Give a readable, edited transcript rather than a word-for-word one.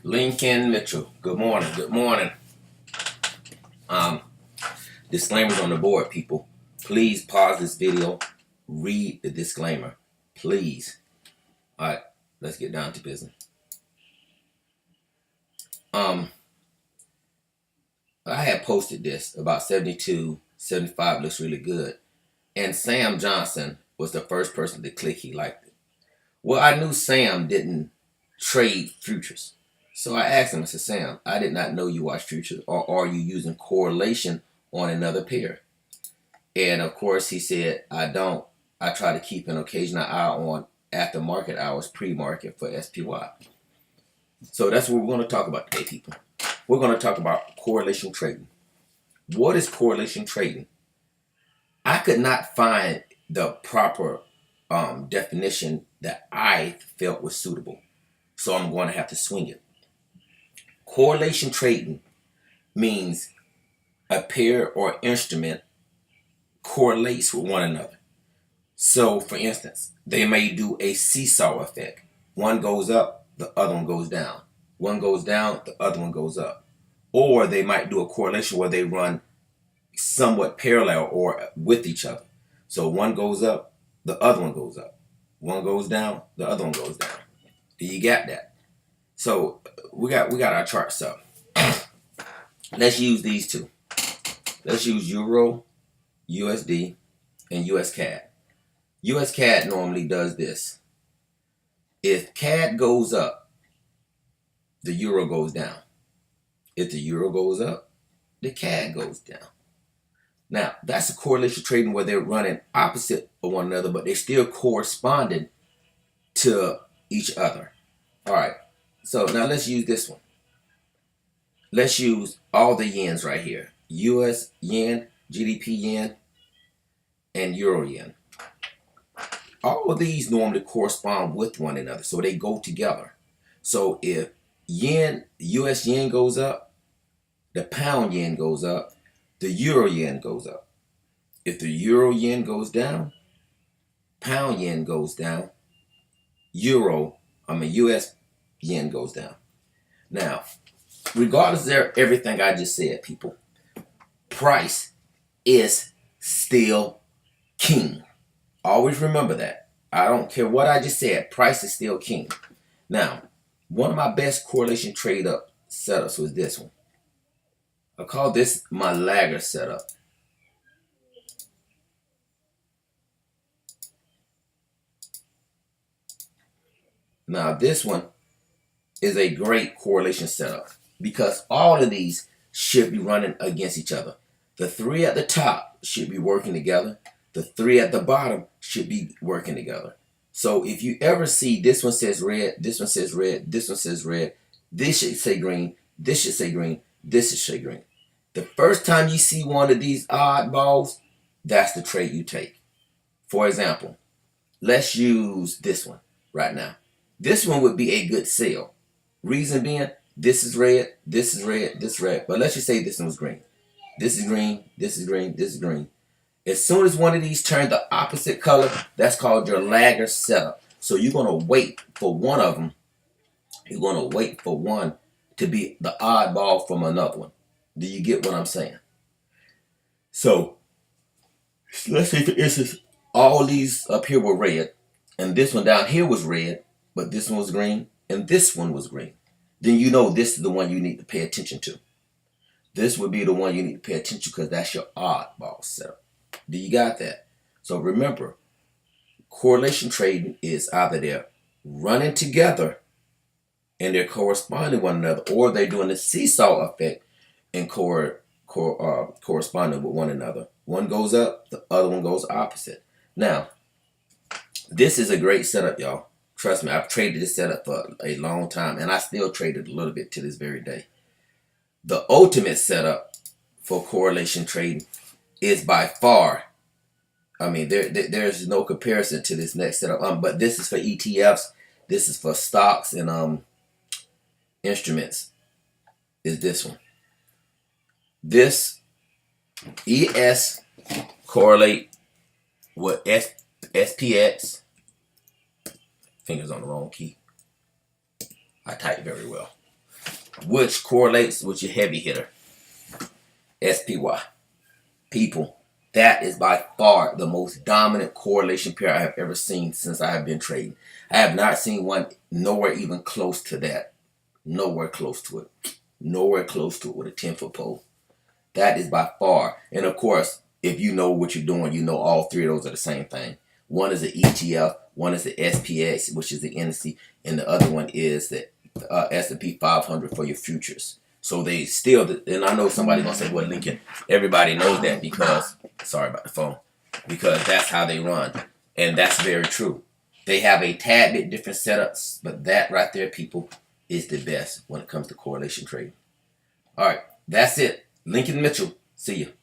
Lincoln Mitchell. Good morning. Good morning. Um, Disclaimers on the board, people. Please pause this video. Read the disclaimer. Please. All right, let's get down to business. I had posted this about 72, 75 looks really good. And Sam Johnson was the first person to click he liked it. Well, I knew Sam didn't trade futures. So I asked him, I said, Sam, I did not know you watch futures, or are you using correlation on another pair? And of course he said, I don't. I try to keep an occasional eye on after market hours, pre-market for SPY. So that's what we're going to talk about today, people. We're going to talk about correlation trading. What is correlation trading? I could not find the proper definition that I felt was suitable. So I'm going to have to swing it. Correlation trading means a pair or instrument correlates with one another. So, for instance, they may do a seesaw effect. One goes up, the other one goes down. One goes down, the other one goes up. Or they might do a correlation where they run somewhat parallel or with each other. So one goes up, the other one goes up. One goes down, the other one goes down. Do you get that? So we got our charts up. Let's use these two. Let's use Euro, USD, and US CAD. US CAD normally does this. If CAD goes up, the Euro goes down. If the Euro goes up, the CAD goes down. Now, that's a correlation trading where they're running opposite of one another, but they're still corresponding to each other. All right, so now let's use this one. Let's use all the yens right here. US yen, GDP yen, and Euro yen. All of these normally correspond with one another, so they go together. So if yen, US yen goes up, the pound yen goes up, the Euro yen goes up. If the Euro yen goes down, pound yen goes down, US yen goes down. Now, regardless of everything I just said, people, price is still king. Always remember that. I don't care what I just said, price is still king. Now, one of my best correlation trade up setups was this one. I call this my lagger setup. Now this one is a great correlation setup because all of these should be running against each other. The three at the top should be working together. The three at the bottom should be working together. So if you ever see this one says red, this one says red, this one says red, this should say green, this should say green, this should say green. The first time you see one of these oddballs, that's the trade you take. For example, let's use this one right now. This one would be a good sell. Reason being, this is red, this is red, this is red. But let's just say this one was green. This is green, this is green, this is green. As soon as one of these turns the opposite color, that's called your lagger setup. So you're going to wait for one of them. You're going to wait for one to be the oddball from another one. Do you get what I'm saying? So let's say, for instance, all these up here were red, and this one down here was red, but this one was green, and this one was green. Then you know this is the one you need to pay attention to. This would be the one you need to pay attention to because that's your oddball setup. Do you got that? So remember, correlation trading is either they're running together and they're corresponding to one another, or they're doing the seesaw effect and corresponding with one another. One goes up, the other one goes opposite. Now, this is a great setup, y'all. Trust me, I've traded this setup for a long time, and I still trade it a little bit to this very day. The ultimate setup for correlation trading is by far, I mean, there's no comparison to this next setup. But this is for ETFs. This is for stocks and instruments. Is this one. This ES correlate with SPX. Fingers on the wrong key. I type very well. which correlates with your heavy hitter, SPY. People, that is by far the most dominant correlation pair I have ever seen since I have been trading. I have not seen one nowhere even close to that. Nowhere close to it. Nowhere close to it with a 10-foot pole. That is by far. And of course, if you know what you're doing, you know all three of those are the same thing. One is the ETF, one is the SPX, which is the industry, and the other one is the S&P 500 for your futures. So they still, and I know somebody's going to say, well, Lincoln, everybody knows that because, sorry about the phone, because that's how they run. And that's very true. They have a tad bit different setups, but that right there, people, is the best when it comes to correlation trading. All right, that's it. Lincoln Mitchell, see you.